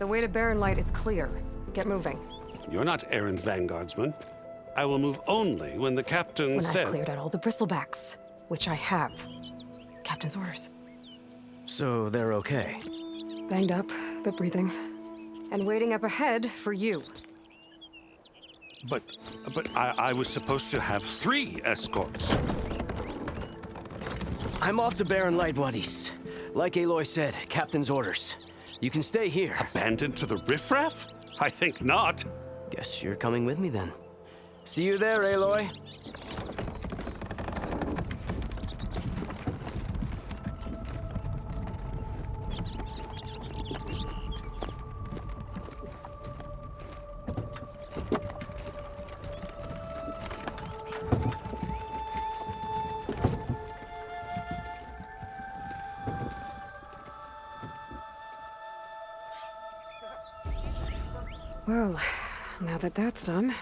The way to Barren Light is clear. Get moving. You're not errand vanguardsman. I will move only when the captain When says... I've cleared out all the bristlebacks, which I have. Captain's orders. So they're okay? Banged up, but breathing. And waiting up ahead for you. But I was supposed to have 3 escorts. I'm off to Barren Light, buddies. Like Aloy said, Captain's orders. You can stay here. Abandoned to the riffraff? I think not. Guess you're coming with me then. See you there, Aloy. Well, now that that's done,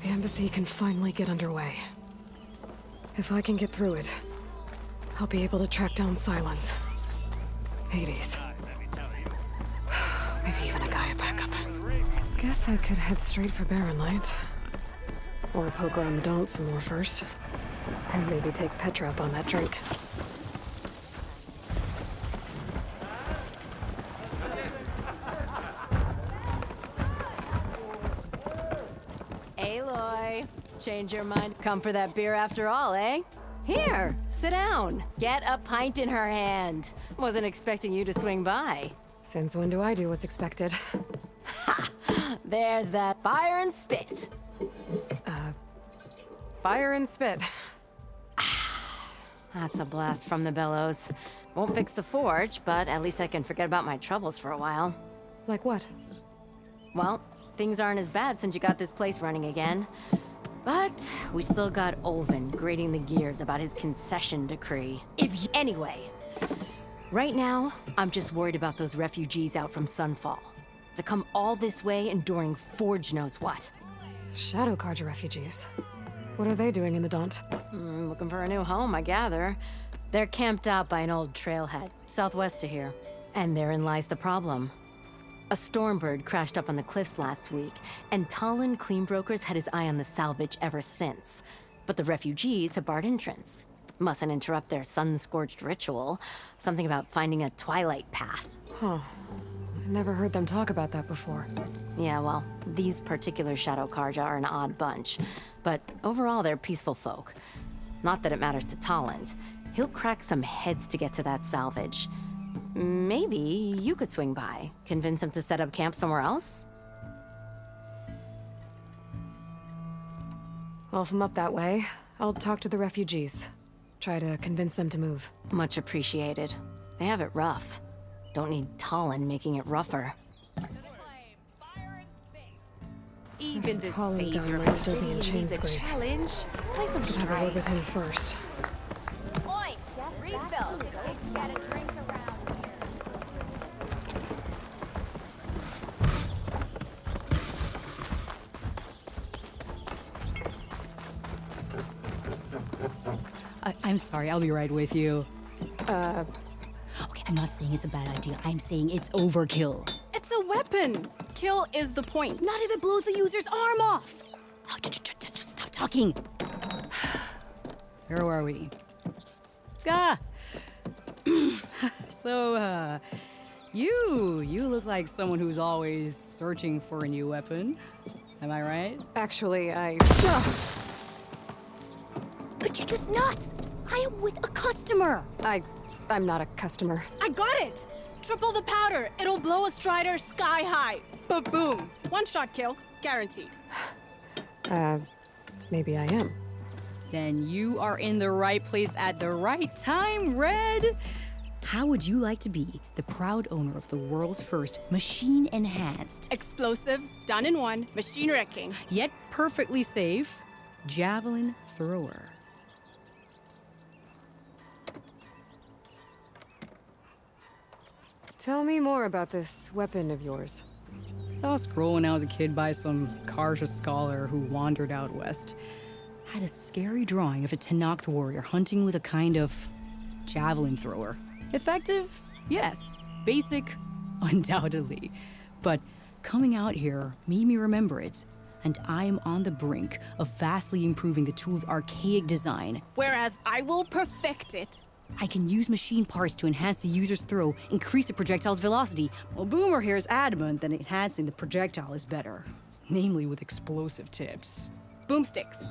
the embassy can finally get underway. If I can get through it, I'll be able to track down Silence. Hades. Maybe even a Gaia backup. Guess I could head straight for Barren Light. Or poke around the Daunt some more first. And maybe take Petra up on that drink. Aloy, change your mind. Come for that beer after all, eh? Here, sit down. Get a pint in her hand. Wasn't expecting you to swing by. Since when do I do what's expected? Ha! There's that fire and spit. Fire and spit. That's a blast from the bellows. Won't fix the forge, but at least I can forget about my troubles for a while. Like what? Well, things aren't as bad since you got this place running again. But we still got Olvin grating the gears about his concession decree. Anyway, right now, I'm just worried about those refugees out from Sunfall. To come all this way enduring Forge knows what. Shadow Carja refugees. What are they doing in the Daunt? Looking for a new home, I gather. They're camped out by an old trailhead, southwest of here. And therein lies the problem. A stormbird crashed up on the cliffs last week, and Talon Cleanbrokers had his eye on the salvage ever since. But the refugees have barred entrance. Mustn't interrupt their sun-scorched ritual. Something about finding a twilight path. Huh. I never heard them talk about that before. Yeah, well, these particular Shadow Carja are an odd bunch. But overall, they're peaceful folk. Not that it matters to Talon. He'll crack some heads to get to that salvage. Maybe you could swing by, convince him to set up camp somewhere else? Well, if I'm up that way, I'll talk to the refugees. Try to convince them to move. Much appreciated. They have it rough. Don't need Talon making it rougher. This Talon guy might still be in chain scrape. Challenge. Play some Should have a word with him first. Oi! Refill! Get a drink around I'm sorry, I'll be right with you. Okay, I'm not saying it's a bad idea. I'm saying it's overkill. It's a weapon. Kill is the point. Not if it blows the user's arm off. Oh, just stop talking. Where are we? So, you look like someone who's always searching for a new weapon. Am I right? Actually, But you're just nuts. I am with a customer. I'm not a customer. I got it! Triple the powder. It'll blow a Strider sky high. Ba-boom. One shot kill. Guaranteed. Maybe I am. Then you are in the right place at the right time, Red. How would you like to be the proud owner of the world's first machine-enhanced, Explosive, done in one, machine wrecking, yet perfectly safe, javelin thrower? Tell me more about this weapon of yours. Saw a scroll when I was a kid by some Karja scholar who wandered out west. Had a scary drawing of a Tenakth warrior hunting with a kind of javelin thrower. Effective? Yes. Basic? Undoubtedly. but coming out here made me remember it. And I am on the brink of vastly improving the tool's archaic design. Whereas I will perfect it. I can use machine parts to enhance the user's throw, increase the projectile's velocity. Well, Boomer here is adamant that enhancing the projectile is better. Namely with explosive tips. Boomsticks.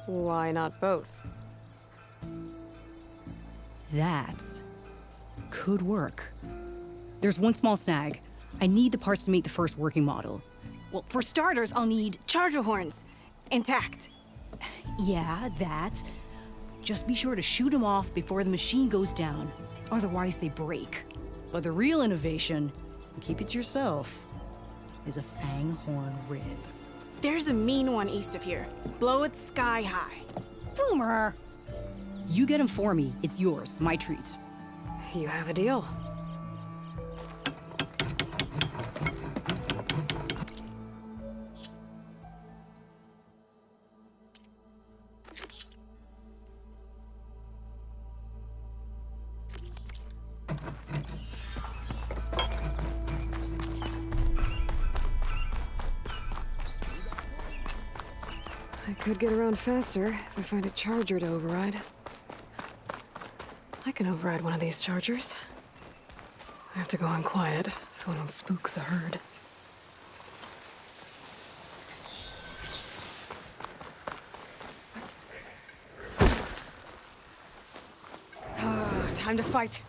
Why not both? That could work. There's one small snag. I need the parts to make the first working model. Well, for starters, I'll need charger horns. Intact. Yeah, that. Just be sure to shoot them off before the machine goes down. Otherwise, they break. But the real innovation, and keep it to yourself, is a fang horn rib. There's a mean one east of here. Blow it sky high. Boomer! You get him for me. It's yours. My treat. You have a deal. I could get around faster if I find a charger to override. I can override one of these chargers. I have to go on quiet so I don't spook the herd. Time to fight.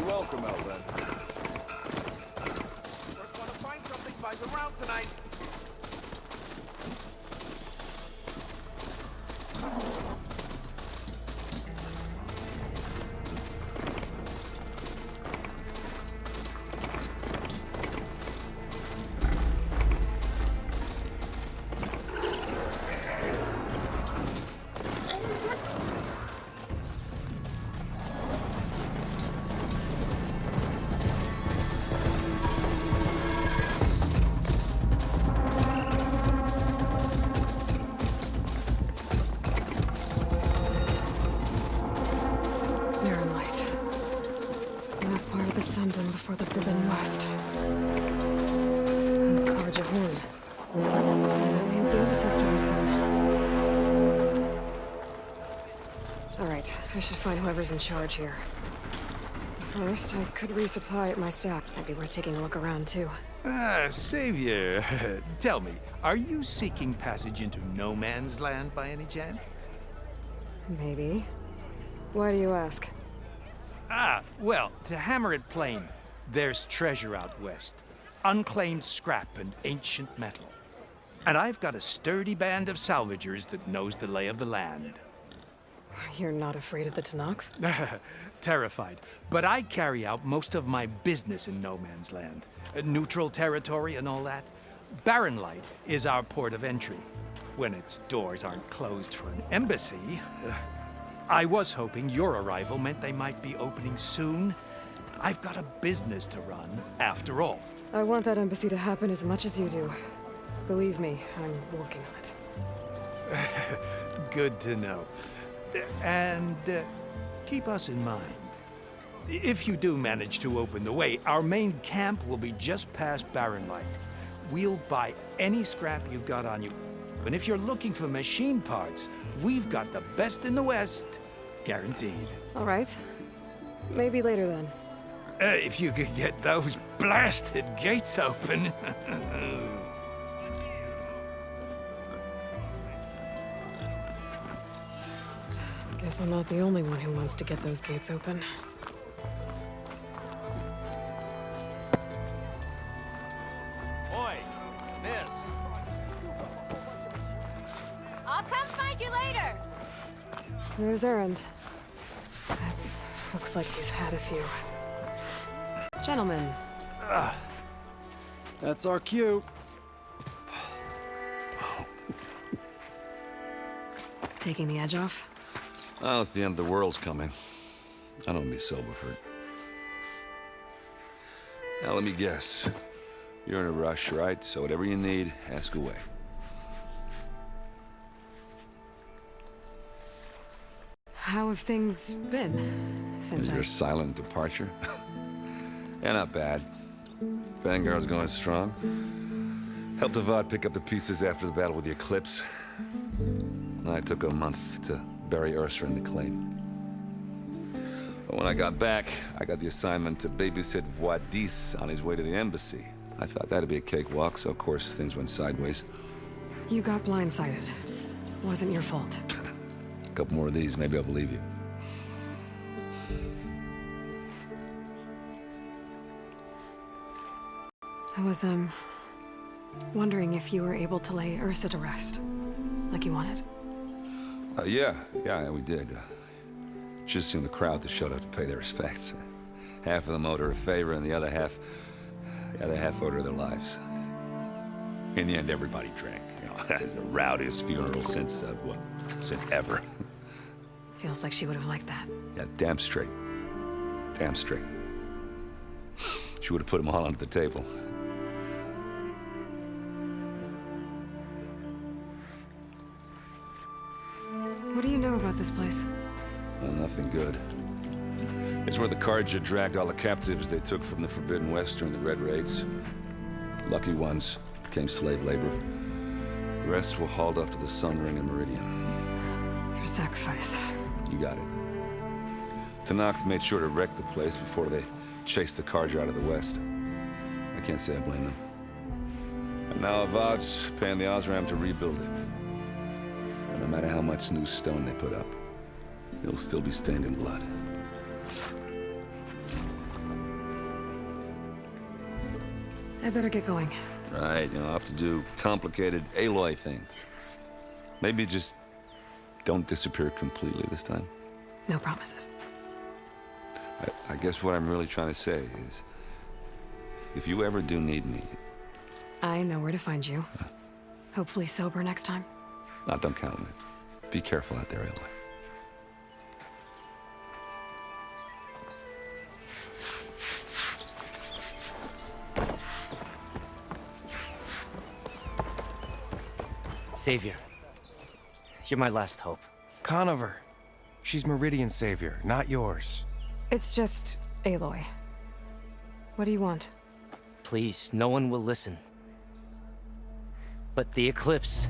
Welcome, Elven. First one to find something buys a round tonight. Part of the Sundom before the Forbidden West. And the Carja Horn. That means the embassy storm soon. Alright, I should find whoever's in charge here. First, I could resupply at my stack. Might be worth taking a look around, too. Ah, Savior. Tell me, are you seeking passage into no man's land by any chance? Maybe. Why do you ask? Well, to hammer it plain, there's treasure out west. Unclaimed scrap and ancient metal. And I've got a sturdy band of salvagers that knows the lay of the land. You're not afraid of the Tanakh? Terrified. But I carry out most of my business in no man's land. Neutral territory and all that. Barren Light is our port of entry. When its doors aren't closed for an embassy. I was hoping your arrival meant they might be opening soon. I've got a business to run, after all. I want that embassy to happen as much as you do. Believe me, I'm working on it. Good to know. And keep us in mind. If you do manage to open the way, our main camp will be just past Barren Light. We'll buy any scrap you've got on you. And if you're looking for machine parts, we've got the best in the West. Guaranteed. All right. Maybe later then. If you could get those blasted gates open. Guess I'm not the only one who wants to get those gates open. Oi, miss. I'll come find you later. There's Errand. Looks like he's had a few. Gentlemen. That's our cue. Taking the edge off? Well, if the end of the world's coming, I don't be sober for it. Now, let me guess. You're in a rush, right? So whatever you need, ask away. How have things been since Your silent departure? Yeah, not bad. Vanguard's going strong. Helped Avad pick up the pieces after the battle with the Eclipse. I took a month to bury Ursa in the claim. But when I got back, I got the assignment to babysit Wadis on his way to the embassy. I thought that'd be a cakewalk, so of course things went sideways. You got blindsided. Wasn't your fault. A couple more of these, maybe I'll believe you. I was, wondering if you were able to lay Ursa to rest, like you wanted. Yeah, we did. Just seen the crowd that showed up to pay their respects. Half of them owed her a favor, and the other half owed her their lives. In the end, everybody drank. You know, it's the rowdiest funeral since, since ever. Feels like she would have liked that. Yeah, damn straight. Damn straight. She would have put them all under the table. What do you know about this place? Well, nothing good. It's where the Carja dragged all the captives they took from the Forbidden West during the Red Raids. Lucky ones became slave labor. The rest were hauled off to the Sun Ring and Meridian. Your sacrifice. You got it. Tanakh made sure to wreck the place before they chased the Carja out of the West. I can't say I blame them. And now Avad's paying the Osram to rebuild it. And no matter how much new stone they put up, it'll still be stained in blood. I better get going. Right, I'll have to do complicated Aloy things. Maybe just don't disappear completely this time. No promises. I guess what I'm really trying to say is, if you ever do need me... I know where to find you. Hopefully sober next time. Don't count on it. Be careful out there, Aloy. Savior, you're my last hope. Conover. She's Meridian's savior, not yours. It's just Aloy. What do you want? Please, no one will listen. But the Eclipse...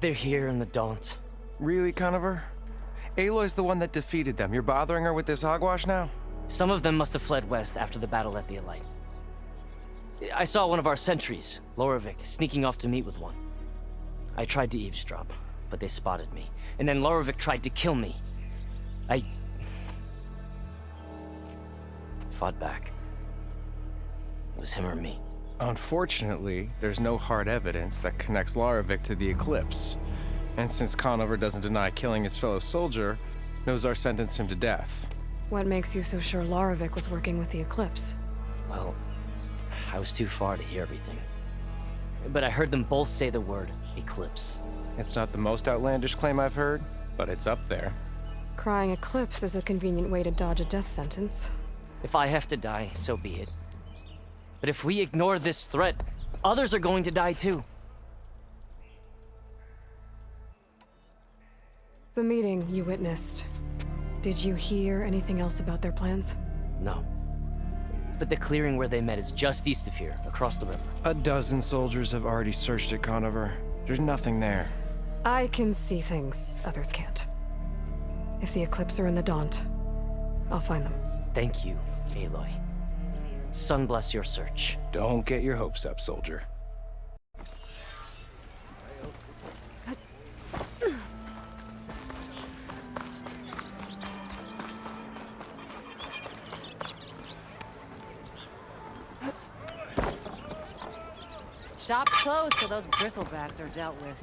they're here in the Daunt. Really, Conover? Aloy's the one that defeated them. You're bothering her with this hogwash now? Some of them must have fled west after the battle at the Elite. I saw one of our sentries, Loravik, sneaking off to meet with one. I tried to eavesdrop, but they spotted me. And then Loravik tried to kill me. fought back. It was him or me. Unfortunately, there's no hard evidence that connects Larovic to the Eclipse. And since Conover doesn't deny killing his fellow soldier, Nozar sentenced him to death. What makes you so sure Larovic was working with the Eclipse? Well, I was too far to hear everything. But I heard them both say the word Eclipse. It's not the most outlandish claim I've heard, but it's up there. Crying Eclipse is a convenient way to dodge a death sentence. If I have to die, so be it. But if we ignore this threat, others are going to die too. The meeting you witnessed. Did you hear anything else about their plans? No. But the clearing where they met is just east of here, across the river. A dozen soldiers have already searched at Conover. There's nothing there. I can see things others can't. If the Eclipse are in the Daunt, I'll find them. Thank you, Aloy. Sun bless your search. Don't get your hopes up, soldier. Shop's closed till those bristlebacks are dealt with.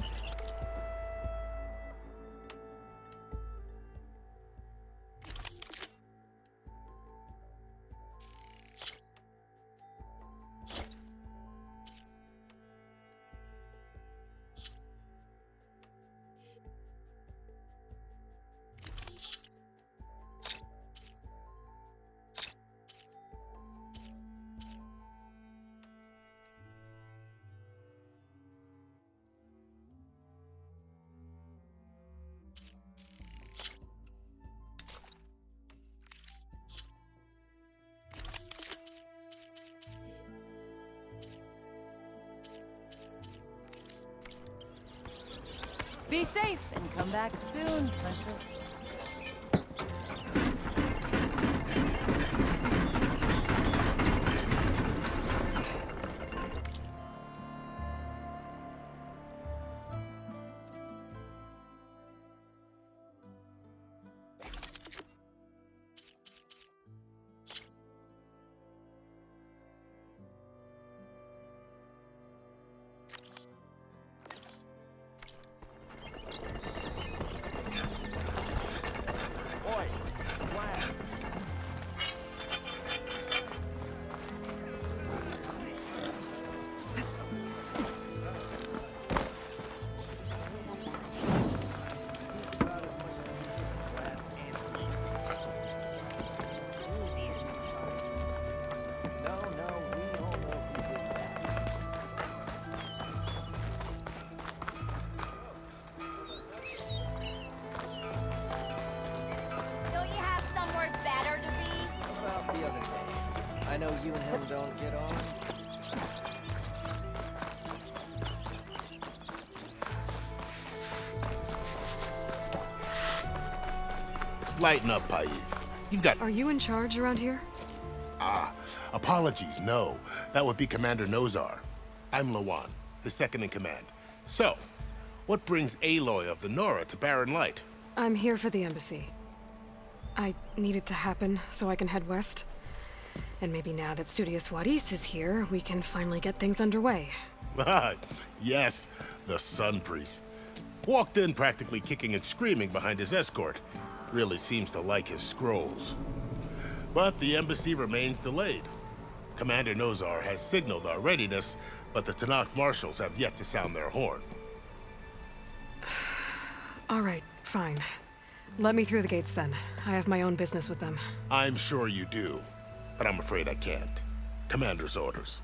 Be safe and come back soon, Hunter. I know you and him don't get on. Lighten up, Paid. You've got... Are you in charge around here? Apologies, no. That would be Commander Nozar. I'm Lawan, his second in command. So, what brings Aloy of the Nora to Barren Light? I'm here for the embassy. I need it to happen so I can head west. And maybe now that Studious Wadis is here, we can finally get things underway. Yes, the Sun Priest. Walked in practically kicking and screaming behind his escort. Really seems to like his scrolls. But the embassy remains delayed. Commander Nozar has signaled our readiness, but the Tanakh marshals have yet to sound their horn. All right, fine. Let me through the gates then. I have my own business with them. I'm sure you do, but I'm afraid I can't. Commander's orders.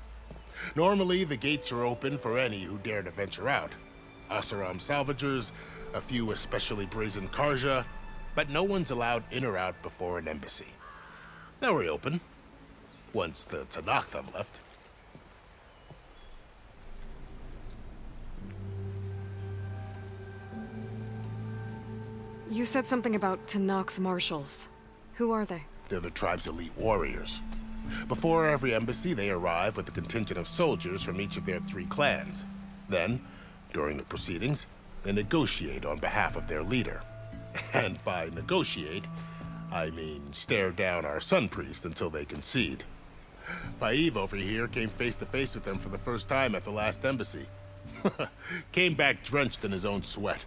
Normally, the gates are open for any who dare to venture out. Asaram salvagers, a few especially brazen Karja, but no one's allowed in or out before an embassy. They'll reopen, once the Tanakh have left. You said something about Tanakh marshals. Who are they? They're the tribe's elite warriors. Before every embassy, they arrive with a contingent of soldiers from each of their 3 clans. Then, during the proceedings, they negotiate on behalf of their leader. And by negotiate, I mean, stare down our sun priest until they concede. Paeve over here came face to face with them for the first time at the last embassy. Came back drenched in his own sweat.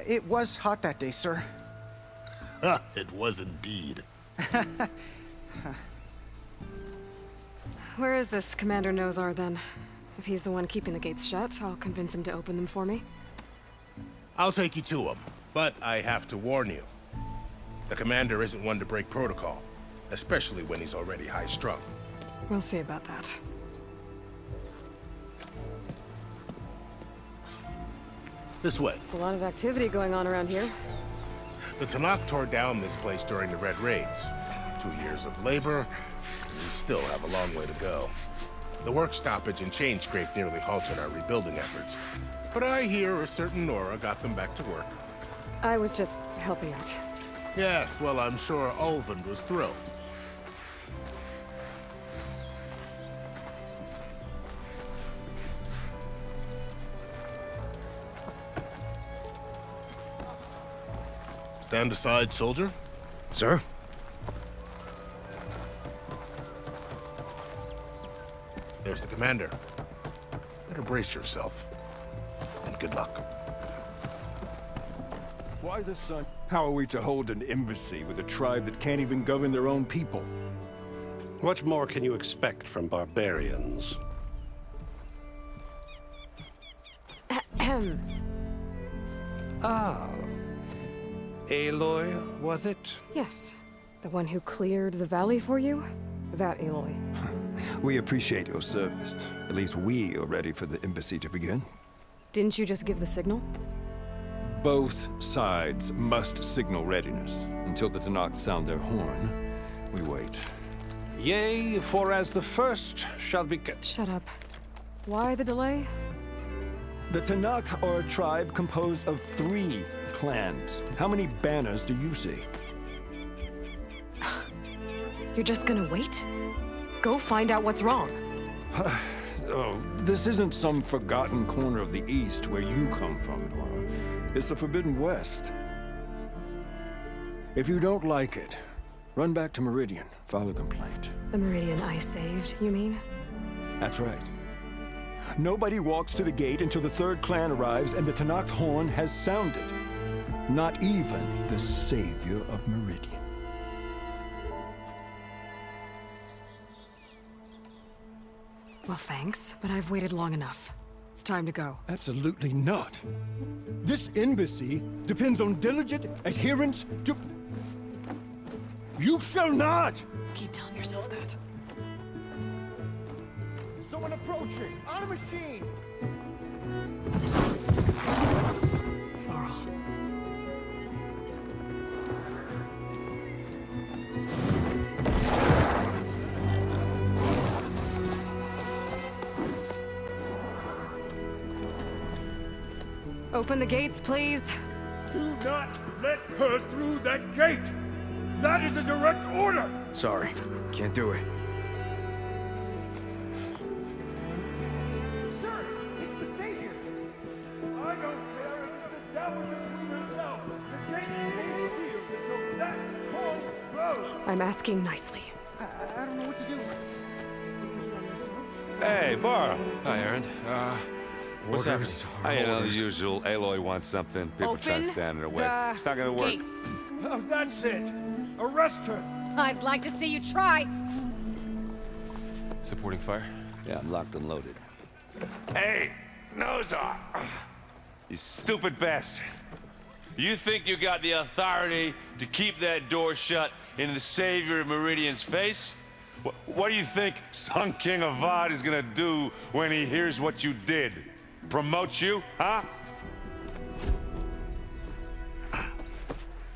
It was hot that day, sir. It was indeed. Where is this Commander Nozar, then? If he's the one keeping the gates shut, I'll convince him to open them for me. I'll take you to him, but I have to warn you. The commander isn't one to break protocol, especially when he's already high-strung. We'll see about that. This way. There's a lot of activity going on around here. The Tanakh tore down this place during the Red Raids. 2 years of labor, we still have a long way to go. The work stoppage and chain scrape nearly halted our rebuilding efforts. But I hear a certain Nora got them back to work. I was just helping out. Yes, well, I'm sure Ulvin was thrilled. Stand aside, soldier. Sir? There's the commander. Better brace yourself. And good luck. Why the sun? How are we to hold an embassy with a tribe that can't even govern their own people? What more can you expect from barbarians? Ah. Aloy, was it? Yes. The one who cleared the valley for you? That Aloy. We appreciate your service. At least we are ready for the embassy to begin. Didn't you just give the signal? Both sides must signal readiness. Until the Tanakh sound their horn, we wait. Yea, for as the first shall be... Shut up. Why the delay? The Tanakh are a tribe composed of 3 clans. How many banners do you see? You're just gonna wait? Go find out what's wrong. Oh, this isn't some forgotten corner of the East where you come from, Laura. It's the Forbidden West. If you don't like it, run back to Meridian, file a complaint. The Meridian I saved, you mean? That's right. Nobody walks to the gate until the 3rd clan arrives and the Tanakh's horn has sounded. Not even the savior of Meridian. Well, thanks, but I've waited long enough. It's time to go. Absolutely not. This embassy depends on diligent adherence to... You shall not! Keep telling yourself that. Someone approaching! On a machine! Varl. Open the gates, please. Do not let her through that gate! That is a direct order! Sorry, can't do it. Sir, it's the Savior! I don't care if the devil is himself! The gate stays sealed until that horn blows! I'm asking nicely. I don't know what to do. Hey, Varl. Hi, Aaron. What's happening? You know, the usual. Aloy wants something. People try to stand in her way. It's not gonna work. Oh, that's it! Arrest her! I'd like to see you try. Supporting fire? Yeah, I'm locked and loaded. Hey, Nozar! You stupid bastard. You think you got the authority to keep that door shut in the savior of Meridian's face? What do you think Sun King Avad is gonna do when he hears what you did? Promote you, huh?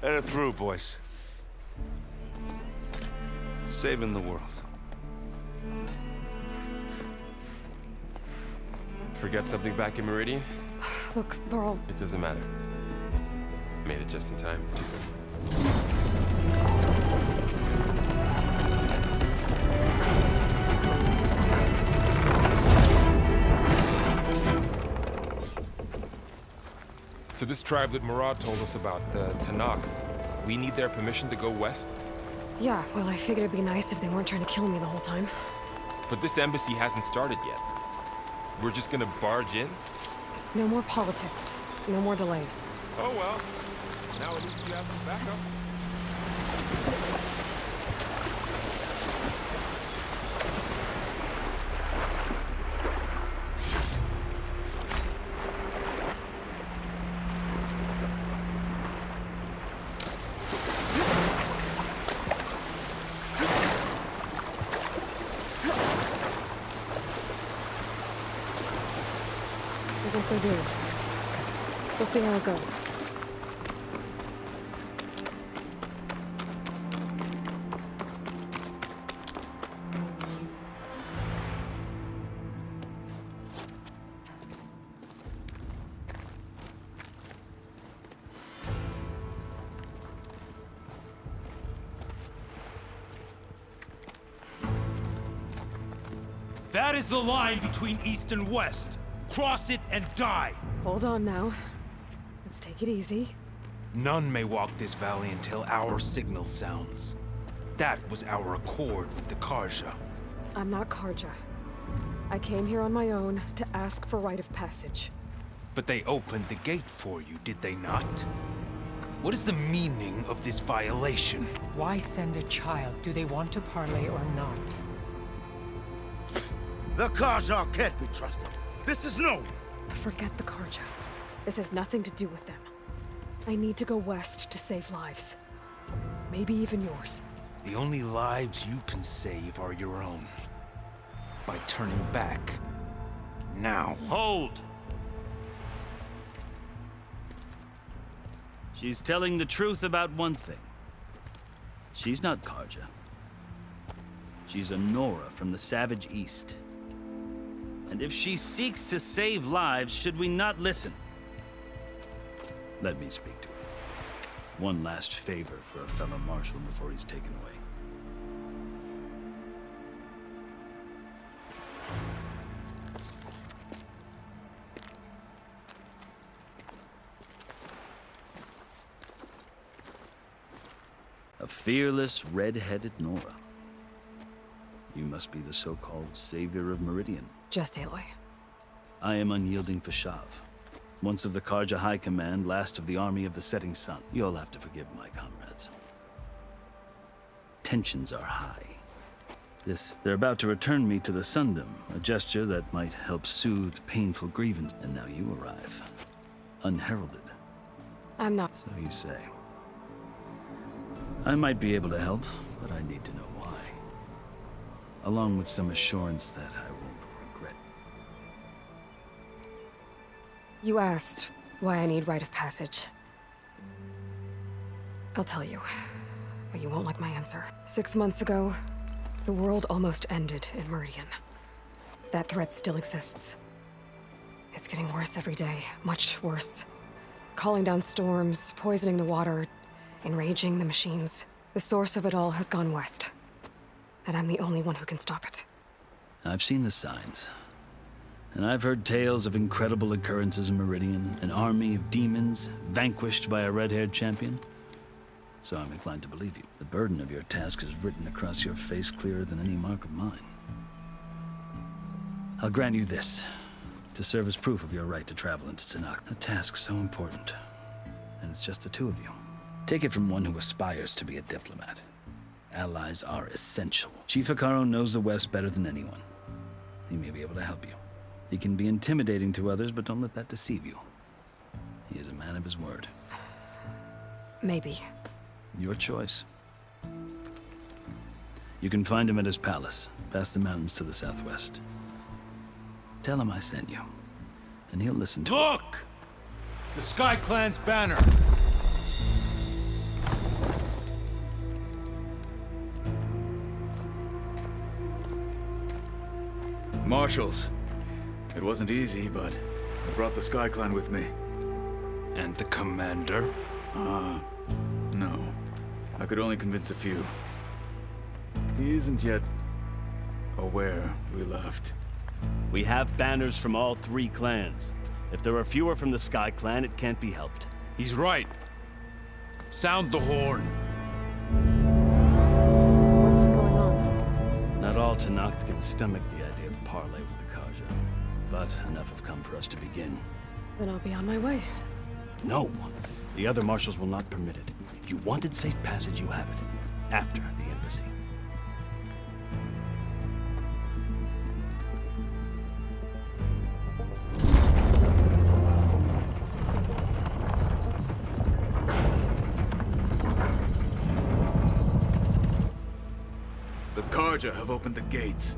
Let her through, boys. Saving the world. Forget something back in Meridian? Look, Varl. It doesn't matter. Made it just in time. So this tribe that Murad told us about, the Tanakh, We need their permission to go west? Yeah, well, I figured it'd be nice if they weren't trying to kill me the whole time. But this embassy hasn't started yet. We're just gonna barge in? Just no more politics. No more delays. Oh well. Now at least you have some backup. I guess I do. We'll see how it goes. That is the line between East and West. Cross it and die. Hold on now. Let's take it easy. None may walk this valley until our signal sounds. That was our accord with the Karja. I'm not Karja. I came here on my own to ask for rite of passage. But they opened the gate for you, did they not? What is the meaning of this violation? Why send a child? Do they want to parley or not? The Karja can't be trusted. This is known. Forget the Karja. This has nothing to do with them. I need to go west to save lives. Maybe even yours. The only lives you can save are your own. By turning back. Now. Hold! She's telling the truth about one thing. She's not Karja. She's a Nora from the Savage East. And if she seeks to save lives, should we not listen? Let me speak to her. One last favor for a fellow marshal before he's taken away. A fearless, red-headed Nora. You must be the so-called savior of Meridian. Just Aloy. I am unyielding Fashav. Once of the Karja High Command, last of the army of the setting sun. You'll have to forgive my comrades. Tensions are high. They're about to return me to the Sundom, a gesture that might help soothe painful grievance. And now you arrive. Unheralded. I'm not. So you say. I might be able to help, but I need to know why. Along with some assurance that I won't regret. You asked why I need rite of passage. I'll tell you, but you won't like my answer. 6 months ago, the world almost ended in Meridian. That threat still exists. It's getting worse every day, much worse. Calling down storms, poisoning the water, enraging the machines. The source of it all has gone west. And I'm the only one who can stop it. I've seen the signs. And I've heard tales of incredible occurrences in Meridian, an army of demons vanquished by a red-haired champion. So I'm inclined to believe you. The burden of your task is written across your face clearer than any mark of mine. I'll grant you this, to serve as proof of your right to travel into Tanakh. A task so important, and it's just the two of you. Take it from one who aspires to be a diplomat. Allies are essential. Chief Hikaru knows the West better than anyone. He may be able to help you. He can be intimidating to others, but don't let that deceive you. He is a man of his word. Maybe. Your choice. You can find him at his palace, past the mountains to the southwest. Tell him I sent you, and he'll listen to Look! The Sky Clan's banner! Marshals. It wasn't easy, but I brought the Sky Clan with me. And the commander? No. I could only convince a few. He isn't yet aware we left. We have banners from all 3 clans. If there are fewer from the Sky Clan, it can't be helped. He's right. Sound the horn. What's going on? Not all Tenakth can stomach the idea of parley with the Karja, but enough have come for us to begin. Then I'll be on my way. No! The other marshals will not permit it. You wanted safe passage, you have it. After the embassy. The Karja have opened the gates.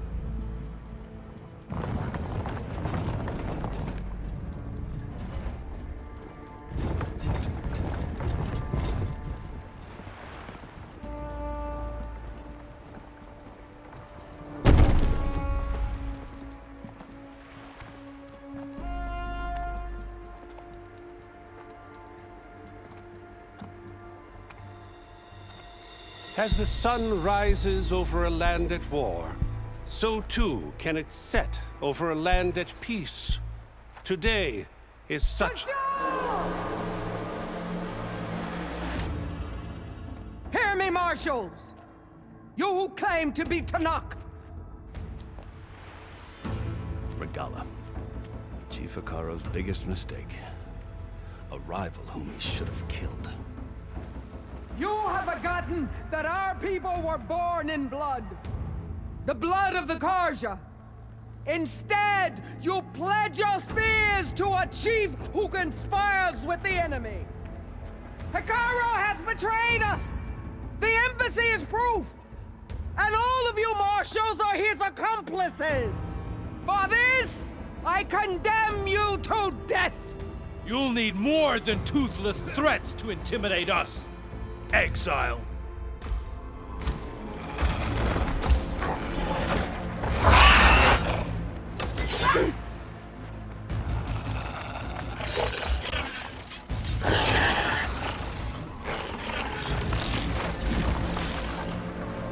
As the sun rises over a land at war, so too can it set over a land at peace. Today is such... Hear me, marshals! You who claim to be Tenakth! Regala. Chief Hikaro's biggest mistake. A rival whom he should have killed. You have forgotten that our people were born in blood. The blood of the Karja. Instead, you pledge your spears to a chief who conspires with the enemy. Hikaro has betrayed us! The embassy is proof! And all of you marshals are his accomplices! For this, I condemn you to death! You'll need more than toothless threats to intimidate us. Exile.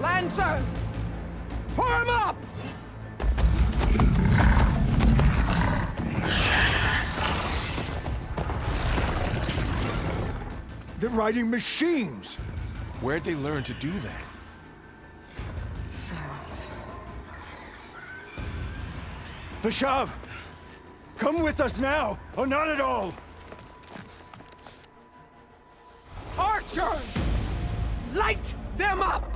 Lancers! Form up! They're riding machines! Where'd they learn to do that? Silence. Vashav! Come with us now, or not at all! Archers! Light them up!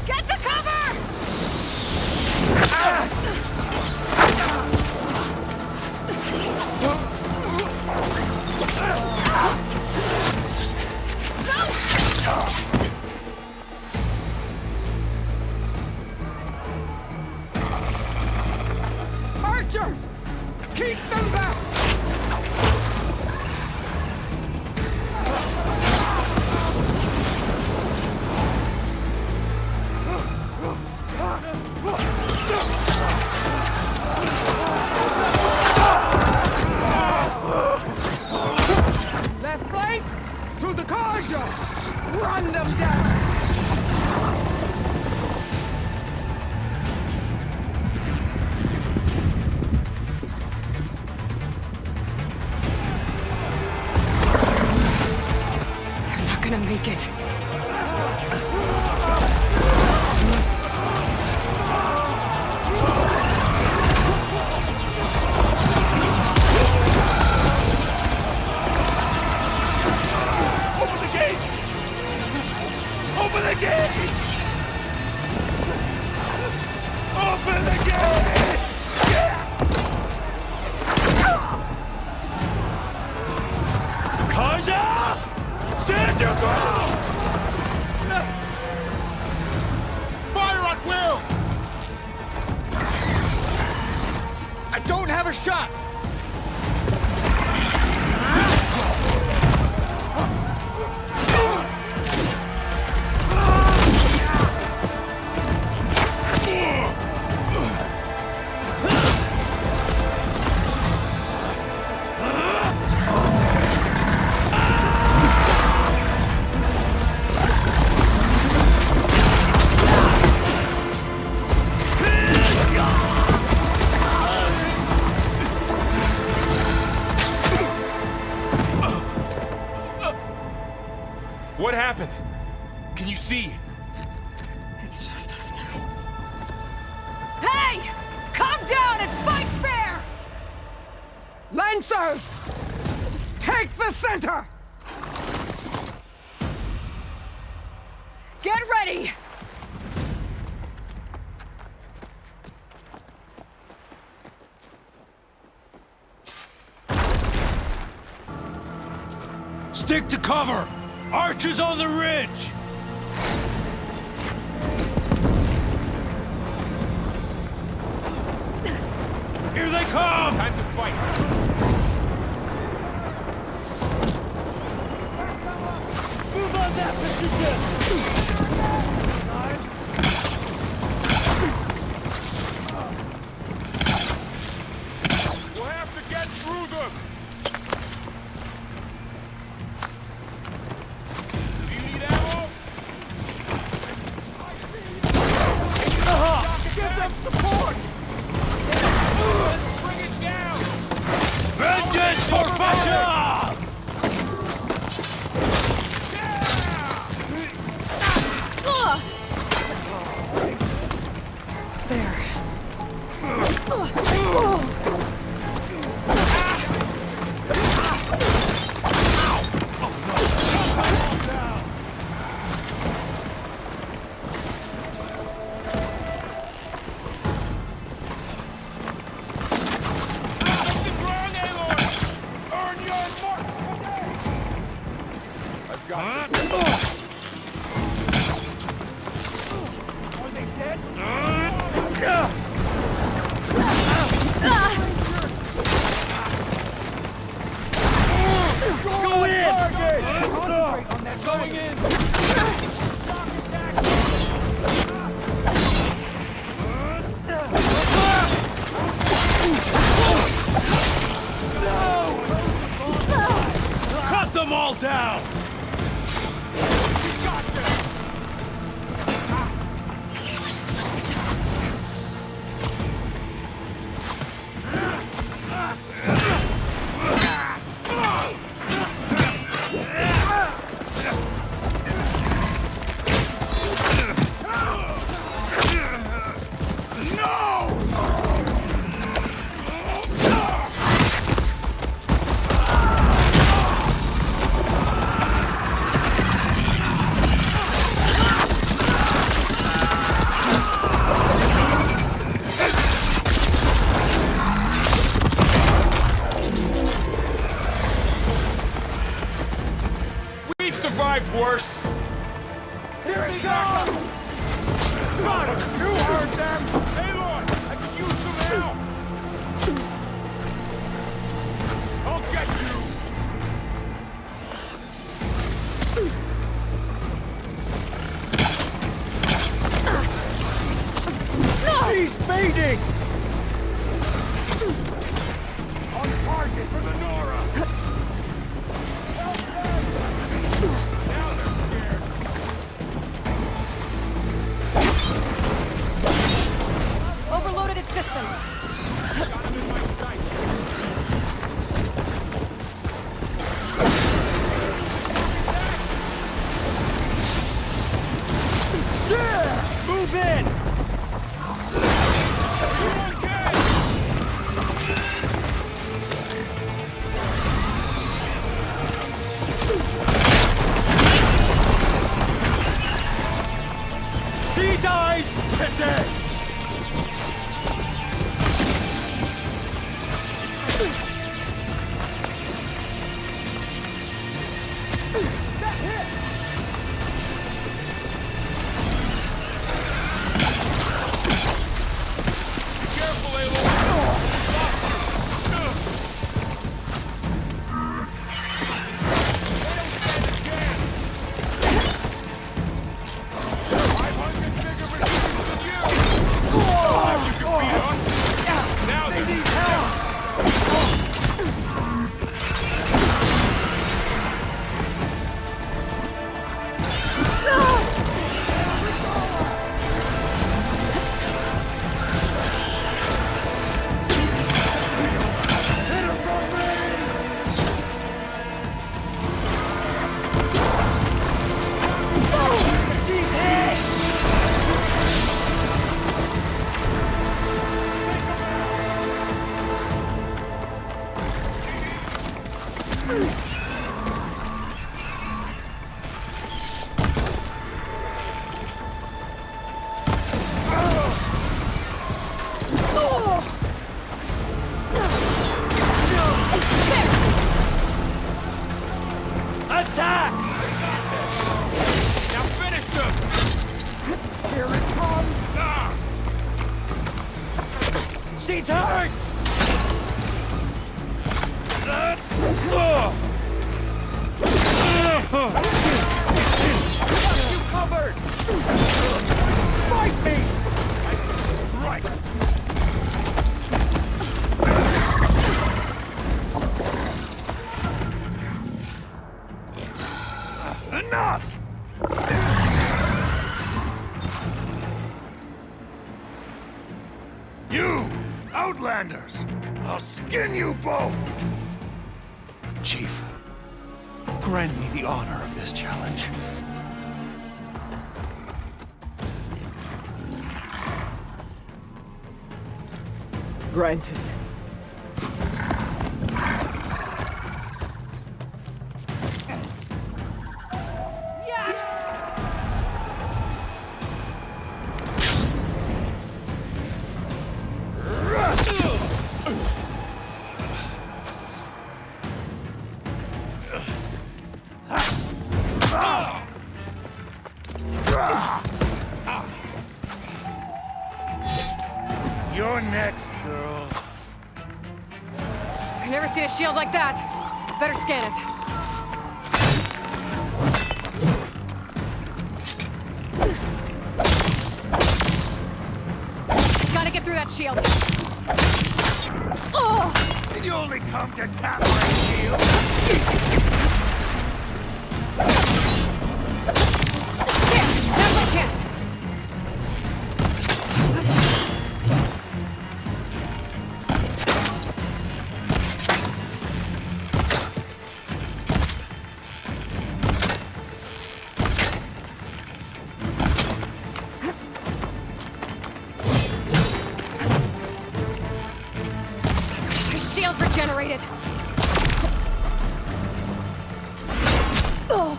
Get to cover! Archers! Keep them back! Left flank to the Karja! Run them down! They're not gonna make it. Open the gates! Open the gates! Open the gates! Karja! Stand your ground! Fire at will! I don't have a shot! What happened? Can you see? It's just us now. Hey! Calm down and fight fair! Lancers! Take the center! Get ready! Stick to cover! Archers on the ridge! Here they come! Time to fight. Move on that, Mr. Jet! We'll have to get through them! Do you need ammo? Give them support! Bring it down! Vengeance for Fasha! Cut them all down! We've survived worse! Here it comes! Got it! You heard them! Aloy! I can use some help! I'll get you! He's fading! On target for the Nora! Now they're scared! Overloaded its systems. Got him in my sights! Yeah! Move in! She dies today! Careful, Aloy! I've hunted bigger machines than you! attack! Now finish them! Here it comes! She's hurt! You covered! Fight me! Right! Enough! You, Outlanders! I'll skin you both! Chief, grant me the honor of this challenge. Granted. You're next, girl. I've never seen a shield like that. Better scan it. Gotta get through that shield. Oh! Did you only come to tap my shield? There! Now's my chance! Shield regenerated. Oh.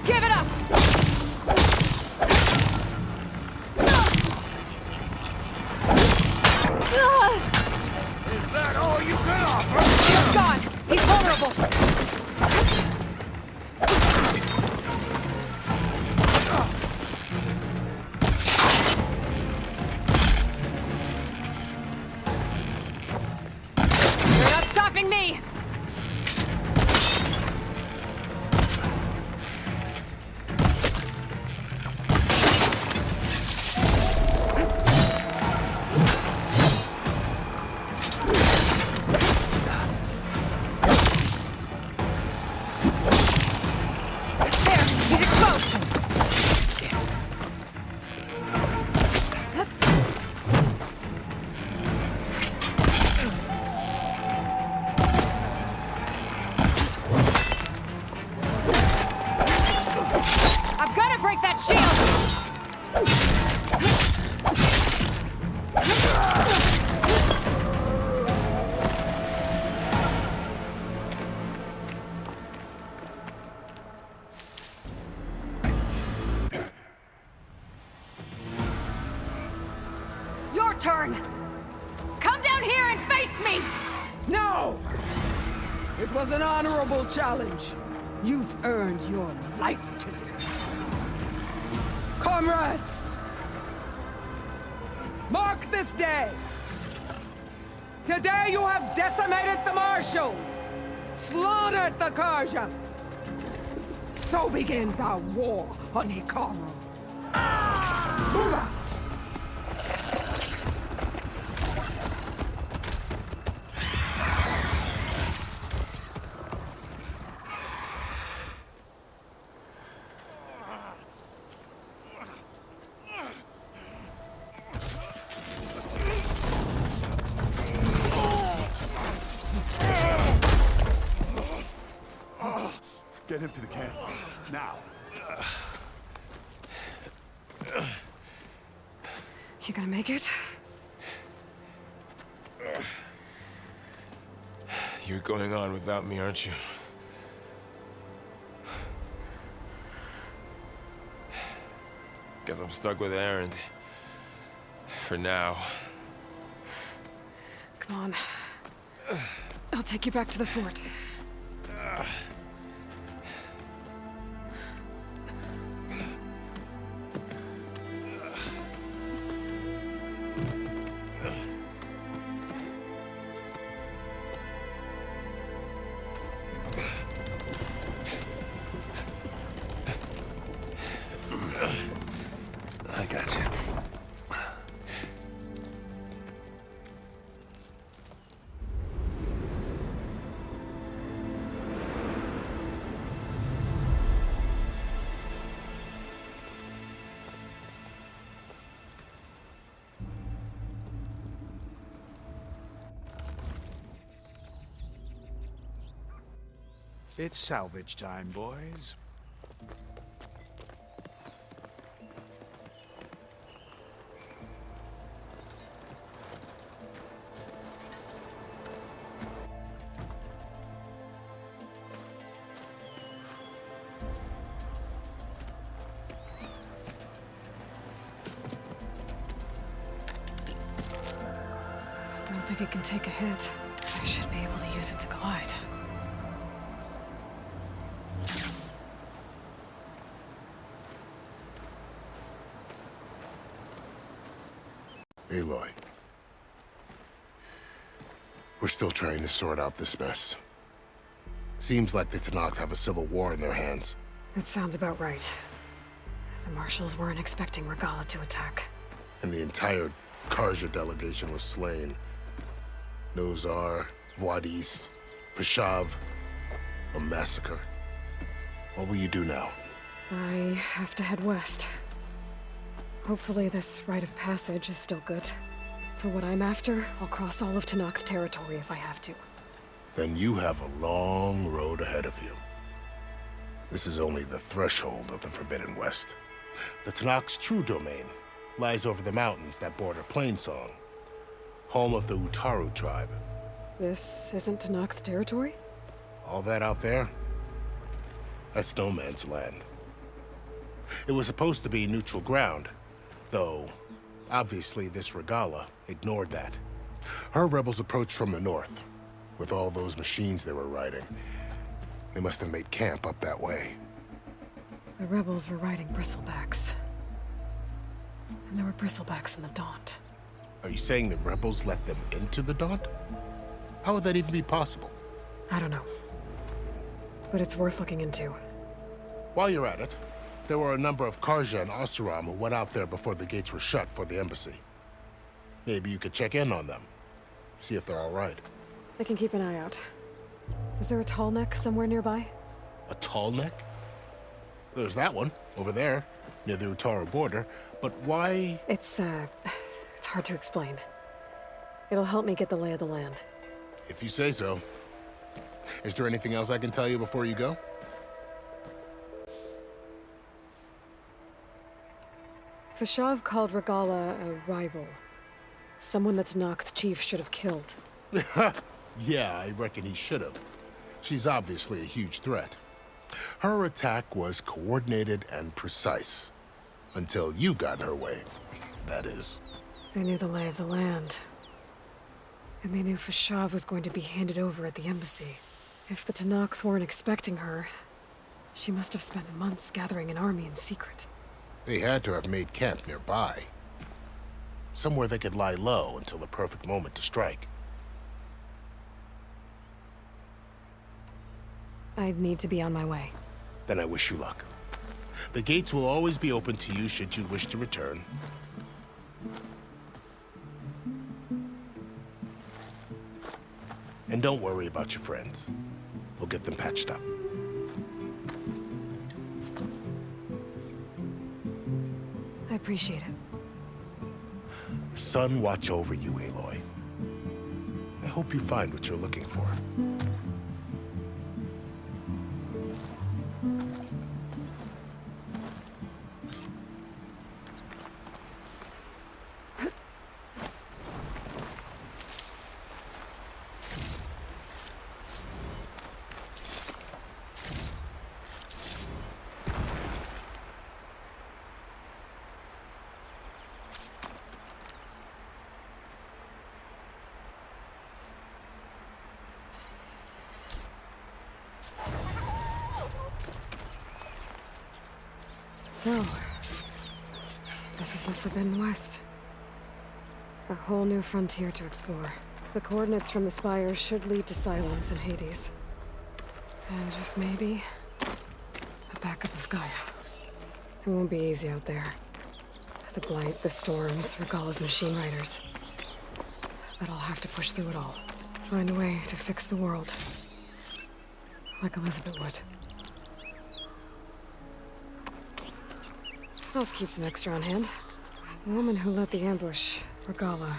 Give it up. Is that all you can offer? Shield's gone. He's vulnerable. You're not stopping me. There, he's exposed. I've got to break that shield! Your turn! Come down here and face me! No! It was an honorable challenge. You've earned your life today. Comrades! Mark this day! Today you have decimated the Marshals, slaughtered the Karja. So begins our war on Hikaru. Move out! Get him to the camp. Now. You gonna make it? You're going on without me, aren't you? Guess I'm stuck with Erend. For now. Come on. I'll take you back to the fort. I got you. It's salvage time, boys. Don't think it can take a hit. I should be able to use it to glide. Aloy. We're still trying to sort out this mess. Seems like the Tenakth have a civil war in their hands. That sounds about right. The marshals weren't expecting Regala to attack. And the entire Karja delegation was slain. Nozar, Voidis, Peshav. A massacre. What will you do now? I have to head west. Hopefully this rite of passage is still good. For what I'm after, I'll cross all of Tenakth territory if I have to. Then you have a long road ahead of you. This is only the threshold of the Forbidden West. The Tenakth's true domain lies over the mountains that border Plainsong, home of the Utaru tribe. This isn't Tenakth territory? All that out there? That's no man's land. It was supposed to be neutral ground, though obviously this Regala ignored that. Her rebels approached from the north, with all those machines they were riding. They must have made camp up that way. The rebels were riding bristlebacks. And there were bristlebacks in the Daunt. Are you saying the rebels let them into the Daunt? How would that even be possible? I don't know. But it's worth looking into. While you're at it, there were a number of Karja and Oseram who went out there before the gates were shut for the embassy. Maybe you could check in on them. See if they're all right. I can keep an eye out. Is there a tall neck somewhere nearby? A tall neck? There's that one, over there, near the Utaru border. But why? It's hard to explain. It'll help me get the lay of the land. If you say so. Is there anything else I can tell you before you go? Peshav called Regala a rival. Someone that Tenakth chief should have killed. Yeah, I reckon he should have. She's obviously a huge threat. Her attack was coordinated and precise. Until you got in her way, that is. They knew the lay of the land. And they knew Peshav was going to be handed over at the embassy. If the Tenakth weren't expecting her, she must have spent months gathering an army in secret. They had to have made camp nearby. Somewhere they could lie low until the perfect moment to strike. I need to be on my way. Then I wish you luck. The gates will always be open to you should you wish to return. And don't worry about your friends. We'll get them patched up. I appreciate it. Sun watch over you, Aloy. I hope you find what you're looking for. So, this is the Forbidden West. A whole new frontier to explore. The coordinates from the spires should lead to Silence and Hades. And just maybe, a backup of Gaia. It won't be easy out there. The blight, the storms, Regalla's machine riders. But I'll have to push through it all. Find a way to fix the world. Like Elizabeth would. I'll keep some extra on hand. The woman who led the ambush, Regalla,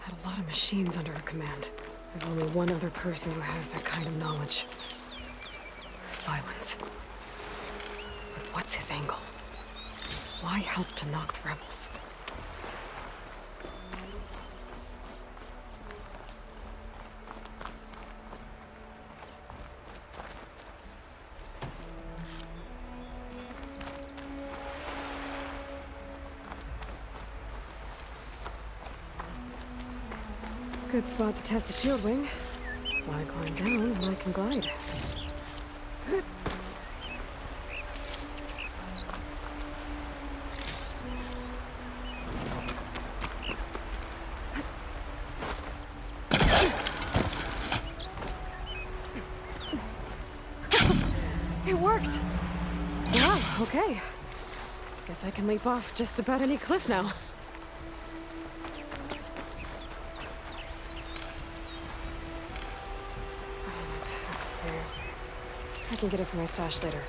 had a lot of machines under her command. There's only one other person who has that kind of knowledge. Silence. But what's his angle? Why help to knock the rebels? Good spot to test the shield wing. Why climb down when I can glide? It worked! Wow, okay. Guess I can leap off just about any cliff now. I can get it from my stash later.